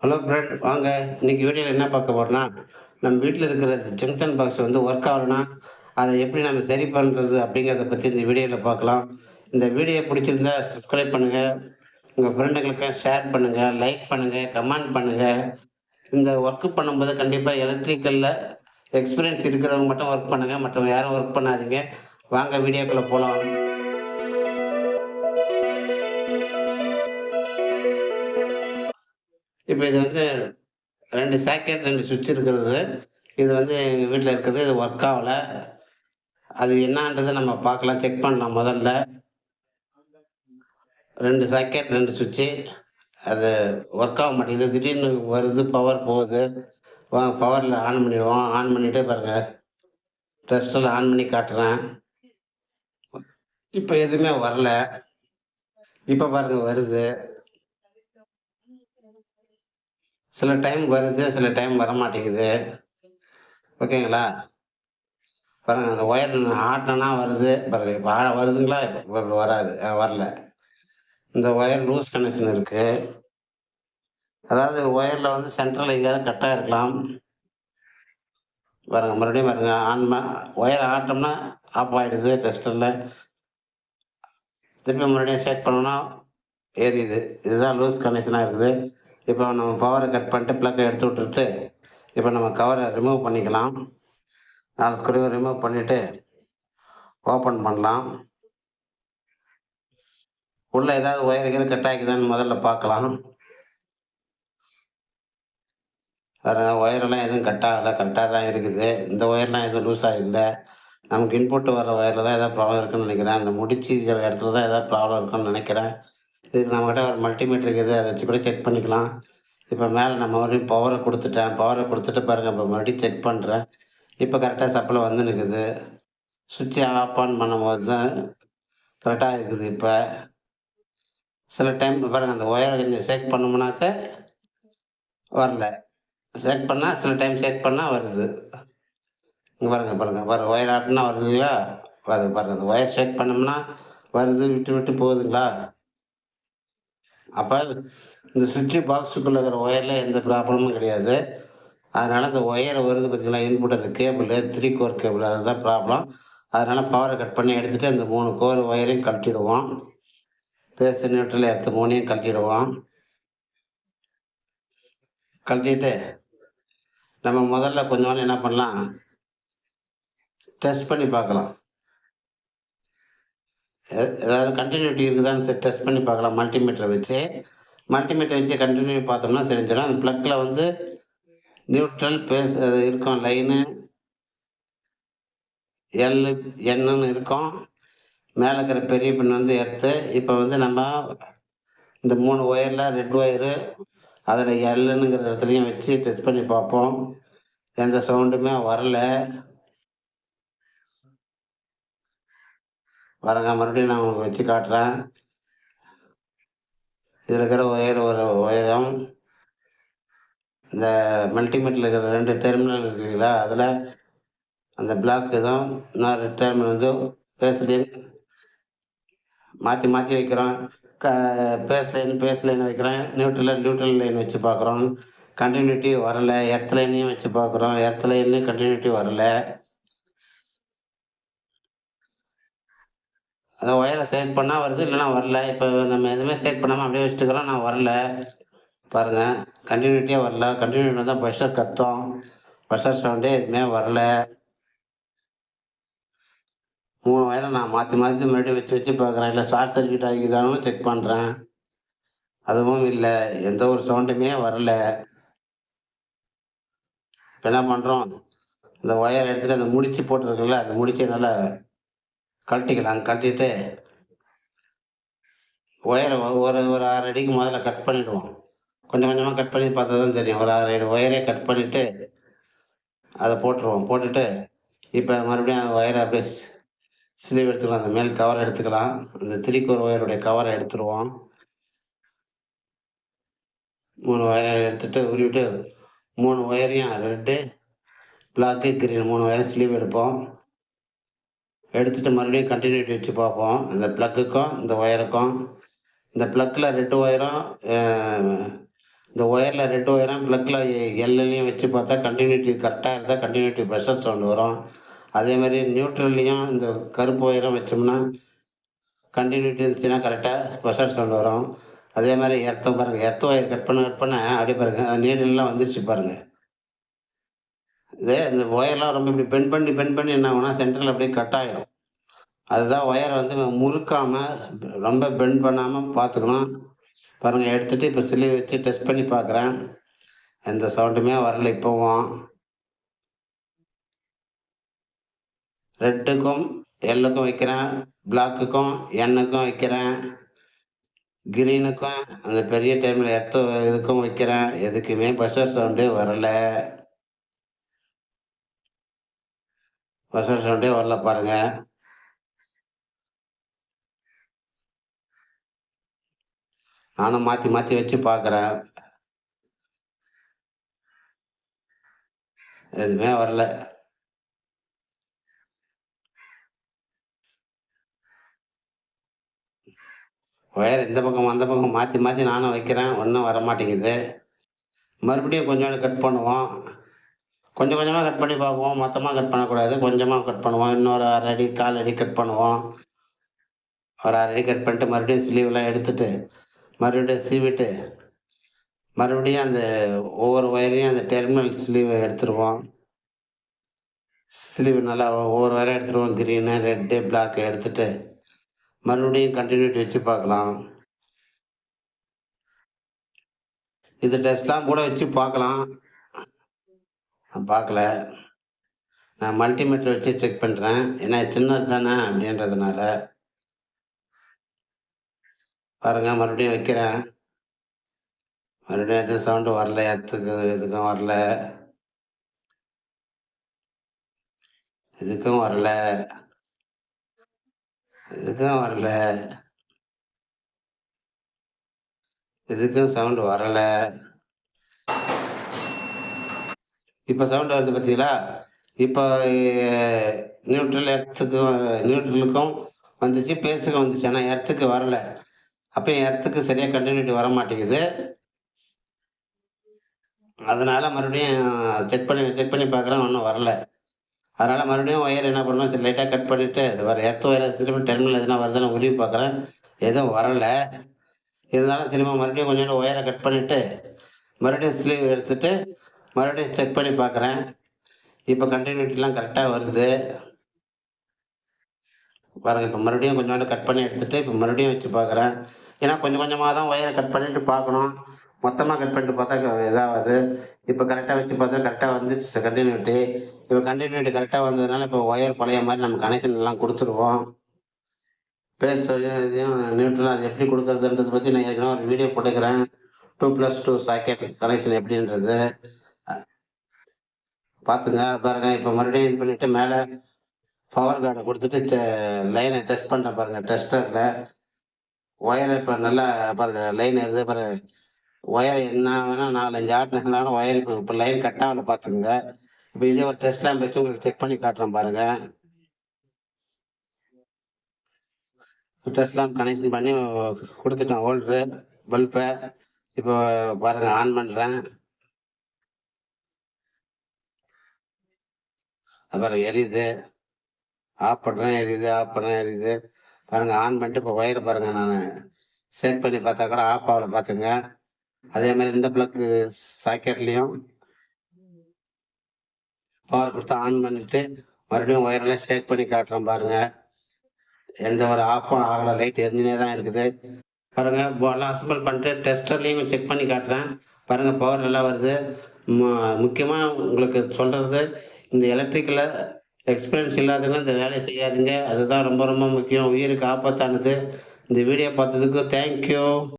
Hello friend வாங்க. இன்னைக்கு வீடியோவில் என்ன பார்க்க போறோம்னா, நம்ம வீட்டில் இருக்கிற ஜங்ஷன் பாக்ஸ் வந்து ஒர்க் ஆகலைன்னா, அதை எப்படி நம்ம சரி பண்ணுறது அப்படிங்கிறத பற்றி இந்த வீடியோவில் பார்க்கலாம். இந்த வீடியோ பிடிச்சிருந்தா சப்ஸ்கிரைப் பண்ணுங்கள், உங்கள் ஃப்ரெண்டுங்களுக்கு ஷேர் பண்ணுங்கள், லைக் பண்ணுங்கள், கமெண்ட் பண்ணுங்கள். இந்த ஒர்க்கு பண்ணும்போது கண்டிப்பாக எலக்ட்ரிக்கலில் எக்ஸ்பீரியன்ஸ் இருக்கிறவங்க மட்டும் ஒர்க் பண்ணுங்கள், மற்றவங்க யாரும் ஒர்க் பண்ணாதீங்க. வாங்க வீடியோக்குள்ளே போகலாம். இப்போ இது வந்து 2 சாக்கெட் 2 சுவிட்ச் இருக்கிறது. இது வந்து எங்க வீட்ல இருக்குது. இது ஒர்க் ஆவல. அது என்னான்றத நம்ம பார்க்கலாம். செக் பண்ணலாம் முதல்ல. 2 சாக்கெட் 2 சுவிட்சு. அது ஒர்க் ஆக மாட்டேங்குது. திடீர்னு வருது, பவர் போகுது. பவர்ல ஆன் பண்ணிடுவோம். ஆன் பண்ணிட்டு பாருங்க, டெஸ்டர்ல ஆன் பண்ணி காட்டுறேன். இப்ப எதுவுமே வரல. இப்ப பாருங்க வருது. சில டைம் வருது, சில டைம் வரமாட்டேங்குது. ஓகேங்களா? பாருங்க அந்த ஒயர் நான் ஆட்டுனேன்னா வருது. பாருங்க இப்ப வருதுங்களா? இப்ப வராது. வரல. இந்த ஒயர் லூஸ் கனெக்ஷன் இருக்கு. அதாவது ஒயர்ல வந்து சென்ட்ரல்ல எங்கேயாவது கட் ஆயிருக்கலாம். பாருங்க மறுபடியும் பாருங்க ஒயர் ஆட்டோம்னா ஆஃப் ஆயிடுது டெஸ்டர்ல. திருப்பி மறுபடியும் செக் பண்ணோம்னா எரியுது. இதுதான் லூஸ் கனெக்ஷனா இருக்குது. இப்போ நம்ம பவர கட் பண்ணிட்டு ப்ளக்க எடுத்து விட்டுட்டு, இப்போ நம்ம கவர ரிமூவ் பண்ணிக்கலாம். 4 ஸ்க்ரூவ ரிமூவ் பண்ணிட்டு ஓப்பன் பண்ணலாம். உள்ள ஏதாவது ஒயர் கீயர் கட் ஆகிக்குதான்னு முதல்ல பார்க்கலாம். பாருங்க ஒயரெல்லாம் எதுவும் கட் ஆகல. கரெக்ட்டா தான் இருக்குது. இந்த ஒயர்லாம் எதுவும் லூஸா இல்ல. நமக்கு இன்புட் வர ஒயர்ல தான் ஏதாவது ப்ராப்ளம் இருக்குன்னு நினைக்கிறேன். அந்த முடிச்சு இருக்கிற இடத்துல தான் ஏதாவது ப்ராப்ளம் இருக்குன்னு நினைக்கிறேன். இதுக்கு நம்மகிட்ட ஒரு மல்டிமீட்டர் இருக்குது. அத வச்சு கூட செக் பண்ணிக்கலாம். இப்ப மேல நான் மறுபடியும் பவர குடுத்துட்டேன். பவர குடுத்துட்டு பாருங்க, இப்ப மறுபடியும் செக் பண்றேன். இப்ப கரெக்ட்டா சப்ளை வந்துன்னுக்குது. ஸ்விட்ச ஆஃப் ஆன் பண்ணும்போது தான் கரெக்ட்டா இருக்குது இப்ப. சில டைம் பாருங்க அந்த ஒயர கொஞ்சம் ஷேக் பண்ணோம்னாக்க வரல. ஷேக் பண்ணா சில டைம் ஷேக் பண்ணா வருது. இங்க பாருங்க, பாருங்க. பாருங்க ஒயர் ஆட்டுனா வருதுங்களா? வருது பாருங்க. அந்த ஒயர் ஷேக் பண்ணோம்னா வருது, விட்டு விட்டு போகுதுங்களா? அப்ப இந்த ஸ்விட்ச் பாக்ஸுக்குள்ள இருக்கிற ஒயர்ல எந்த ப்ராப்ளமும் கிடையாது. அதனால இந்த ஒயர் வருது பார்த்தீங்களா? இன்புட் அந்த கேபிளு 3 கோர் கேபிள் அதுதான் ப்ராப்ளம். அதனால பவர கட் பண்ணி எடுத்துட்டு அந்த 3 கோர் ஒயரையும் கழட்டிடுவோம். பேஸ், நியூட்ரல், எர்த் 3யும் கழட்டிடுவோம். கழட்டிட்டு நம்ம முதல்ல கொஞ்சோண்டு என்ன பண்ணலாம், டெஸ்ட் பண்ணி பார்க்கலாம். ஏதாவது கன்டினியூட்டி இருக்குதான்னு டெஸ்ட் பண்ணி பார்க்கலாம் மல்டிமீட்டர வச்சு. மல்டிமீட்டர் வச்சு கன்டினியூ பார்த்தோம்னா தெரிஞ்சிடும். அந்த ப்ளக்ல வந்து நியூட்ரல், பேஸ் அது இருக்கும் லைனு எல், என்னன்னு இருக்கும். மேல இருக்கிற பெரிய பின் வந்து எர்த்து. இப்ப வந்து நம்ம இந்த 3 ஒயர்ல ரெட் ஒயரு, அதில எல்லுன்னுங்கிற இடத்துலயும் வச்சு டெஸ்ட் பண்ணி பார்ப்போம். எந்த சவுண்டுமே வரல. பாருங்க மறுபடியும் நான் உங்களுக்கு வச்சு காட்டுறேன். இதில இருக்கிற ஒயர் ஒரு ஒயரும், இந்த மல்டிமீட்டர்ல இருக்கிற 2 டெர்மினல் இருக்கு இல்லைங்களா? அதில அந்த பிளாக் இதுவும், இன்னொரு டெர்மினல் வந்து பேஸ்லைன் மாத்தி மாத்தி வைக்கிறோம். க பேஸ் லைன் வைக்கிறேன். நியூட்ரல் லைன் வச்சு பார்க்குறோம். கன்டினியூட்டி வரல. எர்த் லைனையும் வச்சு பார்க்குறோம். எர்த் லைன்லயும் கன்டினியூட்டி வரல. அந்த ஒயர செலக்ட் பண்ணா வருது, இல்லன்னா வரல. இப்ப நம்ம எதுவுமே செலக்ட் பண்ணாம அப்படியே வச்சுட்டுருக்கிறோம். நான் வரல. பாருங்க. கன்டினியூட்டியே வரல. கன்டினியூட்டி வந்தா ப்ரெஷர் கத்தும். ப்ரெஷர் சவுண்டே எதுவுமே வரல. 3 ஒயர நான் மாத்தி மாத்தி மறுபடியும் வச்சு வச்சு பார்க்குறேன். இல்ல ஷார்ட் சர்க்யூட் ஆகிக்குதான்னு செக் பண்றேன். அதுவும் இல்ல. எந்த ஒரு சவுண்டுமே வரல. இப்ப என்ன பண்றோம், இந்த ஒயர எடுத்துட்டு அந்த முடிச்சு போட்டிருக்குல்ல, அந்த முடிச்ச நல்லா கழட்டிக்கலாம். கழட்டிட்டு ஒயர ஒரு ஒரு 1/2 அடிக்கு முதல்ல கட் பண்ணிடுவோம். கொஞ்சம் கொஞ்சமா கட் பண்ணி பார்த்தா தான் தெரியும். ஒரு 1/2 அடி ஒயரே கட் பண்ணிட்டு, அத போட்டுருவோம். போட்டுட்டு, இப்ப மறுபடியும் அந்த ஒயர அப்படியே ஸ்லீவ் எடுத்துக்கலாம். அந்த மேல் கவர் எடுத்துக்கலாம். அந்த 3 கோர் ஒயருடைய கவர எடுத்துருவோம். 3 ஒயர எடுத்துட்டு உருவிட்டு 3 ஒயரையும் ரெட்டு, பிளாக்கு, கிரீன் 3 ஒயரையும் ஸ்லீவ் எடுப்போம். எடுத்துட்டு மறுபடியும் கன்டினியூட்டி வச்சு பார்ப்போம். இந்த ப்ளக்குக்கும், இந்த ஒயருக்கும். இந்த ப்ளக்ல ரெட் ஒயரும் அ இந்த ஒயர்ல 2 ஒயரும் ப்ளக்ல எல்லையும் வச்சு பார்த்தா கன்டினியூட்டி கரெக்ட்டா இருந்தா கன்டினியூட்டி ப்ரெஷர் சவுண்ட் வரும். அதேமாரி நியூட்ரல்லையும் இந்த கருப்பு ஒயரும் வச்சோம்னா, கன்டினியூட்டி இருந்துச்சுன்னா கரெக்ட்டா ப்ரெஷர் சவுண்ட் வரும். அதேமாரி எர்த்தும் பாருங்க, எர்த் ஒயர் கட் பண்ண அப்படியே பாருங்க, நீடில்லாம் வந்துருச்சு பாருங்க. இந்த ஒயர்லாம் ரொம்ப இப்படி பெண்ட் பண்ணி என்ன ஆகும்னா, சென்டர்ல அப்படியே கட் ஆயிடும். அதுதான் ஒயர வந்து முறுக்காம, ரொம்ப பெண்ட் பண்ணாம பார்த்துக்கணும். பாருங்க எடுத்துட்டு இப்ப ஸ்லீவ் வச்சு டெஸ்ட் பண்ணி பார்க்குறேன். எந்த சவுண்டுமே வரல இப்பவும். ரெட்டுக்கும், எல்லுக்கும் வைக்கிறேன். பிளாக்குக்கும், என்னுக்கும் வைக்கிறேன். கிரீனுக்கும், அந்த பெரிய டைம்ல இதுக்கும் வைக்கிறேன். எதுக்குமே பஸ்ஸர் சவுண்டே வரல. பஸ்ஸர் சவுண்டே வரல பாருங்க. நானும் மாத்தி மாத்தி வச்சு பார்க்குறேன். எதுவுமே வரல. ஒயர் இந்த பக்கம், அந்த பக்கம் மாத்தி மாத்தி நானும் வைக்கிறேன். ஒண்ணும் வரமாட்டேங்குது. மறுபடியும் கொஞ்சோண்டு கட் பண்ணுவோம். கொஞ்சம் கொஞ்சமா கட் பண்ணி பார்ப்போம். மொத்தமா கட் பண்ணக்கூடாது. கொஞ்சமா கட் பண்ணுவோம். இன்னொரு 1/2 அடி, 1/4 அடி கட் பண்ணுவோம். ஒரு 1/2 அடி கட் பண்ணிட்டு மறுபடியும் ஸ்லீவ்லாம் எடுத்துட்டு, மறுபடியும் சீவிட்டு, மறுபடியும் அந்த ஒவ்வொரு ஒயரையும் அந்த டெர்மினல் ஸ்லீவ எடுத்துருவோம். ஸ்லீவ் நல்லா ஒவ்வொரு ஒயரா எடுத்துருவோம். கிரீனு, ரெட்டு, பிளாக் எடுத்துட்டு, மறுபடியும் கன்டினியூட்டி வச்சு பார்க்கலாம். இது டெஸ்ட்லாம் கூட வச்சு பார்க்கலாம். நான் பார்க்கல. நான் மல்டிமீட்டர் வச்சு செக் பண்றேன். ஏன்னா சின்னது தானே அப்படின்றதுனால. பாருங்க மறுபடியும் வைக்கிறேன். மறுபடியும் எதுவும் சவுண்டு வரல. எர்த்துக்கு எதுக்கும் வரல. இதுக்கும் வரல. இதுக்கும் வரல. இதுக்கும் சவுண்ட் வரல. இப்ப சவுண்ட் வருது பார்த்தீங்களா? இப்ப நியூட்ரல் எர்த்துக்கும் நியூட்ரலுக்கும் வந்துச்சு, பேஸுக்கும் வந்துச்சு. ஆனா எர்த்துக்கு வரல. அப்பயும் எர்த்துக்கு சரியா கன்டினியூட்டி வரமாட்டேங்குது. அதனால மறுபடியும் செக் பண்ணி பார்க்குறேன். ஒண்ணும் வரல. அதனால மறுபடியும் ஒயர் என்ன பண்ணணும், சரி லைட்டா கட் பண்ணிட்டு, இது வர எர்த் ஒயர திரும்ப டெர்மினல் எதுனா வருதான்னு உருவி பார்க்குறேன். எதுவும் வரல. இருந்தாலும் திரும்ப மறுபடியும் கொஞ்சோண்டு ஒயர கட் பண்ணிட்டு, மறுபடியும் ஸ்லீவ் எடுத்துட்டு, மறுபடியும் செக் பண்ணி பார்க்குறேன். இப்ப கன்டினியூட்டிலாம் கரெக்ட்டா வருது. பாருங்க இப்ப மறுபடியும் கொஞ்சோண்டு கட் பண்ணி எடுத்துட்டு, இப்ப மறுபடியும் வச்சு பார்க்குறேன். ஏன்னா கொஞ்சம் கொஞ்சமா தான் ஒயர கட் பண்ணிட்டு பார்க்கணும். மொத்தமா கட் பண்ணிட்டு பார்த்தா இதாவாது. இப்ப கரெக்ட்டா வச்சு பார்த்தா கரெக்ட்டா வந்துருச்சு கன்டினியூட்டி. இப்ப கன்டினியூட்டி கரெக்ட்டா வந்ததுனால, இப்ப ஒயர் பழைய மாரி நம்ம கனெக்ஷன் எல்லாம் குடுத்துருவோம். பேஸையும் இதையும் நியூட்ரலா அது எப்படி குடுக்குறதுன்றத பத்தி நான் ஏற்கனவே ஒரு வீடியோ போட்டுக்கிறேன். 2+2 சாக்கெட் கனெக்ஷன் எப்படின்றது. பாத்துங்க. பாருங்க இப்ப மறுபடியும் இது பண்ணிட்டு மேல பவர் கார்ட குடுத்துட்டு லைன டெஸ்ட் பண்றேன் பாருங்க டெஸ்டர்ல. ஒயர இப்ப நல்லா பாருங்க லைன் ஏறுது பாருங்க. ஒயர் என்ன வேணா 4, 5 ஆட்டுனதுனால ஒயர் இப்ப லைன் கட் ஆகல பாத்துக்கங்க. இப்ப இதே ஒரு டெஸ்ட் லேம்ப் வச்சு உங்களுக்கு செக் பண்ணி காட்டுறேன் பாருங்க. டெஸ்ட் லேம்ப் கனெக்ஷன் பண்ணி குடுத்துட்டேன் ஹோல்டரு, பல்ப. இப்போ பாருங்க ஆன் பண்றேன். அது பாருங்க எரியுது. ஆஃப் பண்றேன் எரியுது, ஆஃப் பண்றேன் எரியுது. பாருங்க ஆன் பண்ணிட்டு இப்ப ஒயர பாருங்க நானு செக் பண்ணி பார்த்தா கூட ஆஃப் ஆகல பாத்துங்க. அதே மாரி இந்த ப்ளக்கு சாக்கெட்லயும் பவர் குடுத்து ஆன் பண்ணிட்டு, மறுபடியும் ஒயர்லாம் ஷேக் பண்ணி காட்டுறேன் பாருங்க. எந்த ஒரு ஆஃப்பும் ஆகல. லைட் எரிஞ்சுனே தான் இருக்குது. பாருங்க எல்லாம் அசெம்பிள் பண்ணிட்டு டெஸ்டர்லயும் செக் பண்ணி காட்டுறேன். பாருங்க பவர் நல்லா வருது. மு முக்கியமா உங்களுக்கு சொல்றது, இந்த எலக்ட்ரிக்கல்ல எக்ஸ்பீரியன்ஸ் இல்லாதவங்க இந்த வேலைய செய்யாதீங்க. அதுதான் ரொம்ப ரொம்ப முக்கியம். உயிருக்கு ஆபத்தானது. இந்த வீடியோ பார்த்ததுக்கு தேங்க் யூ.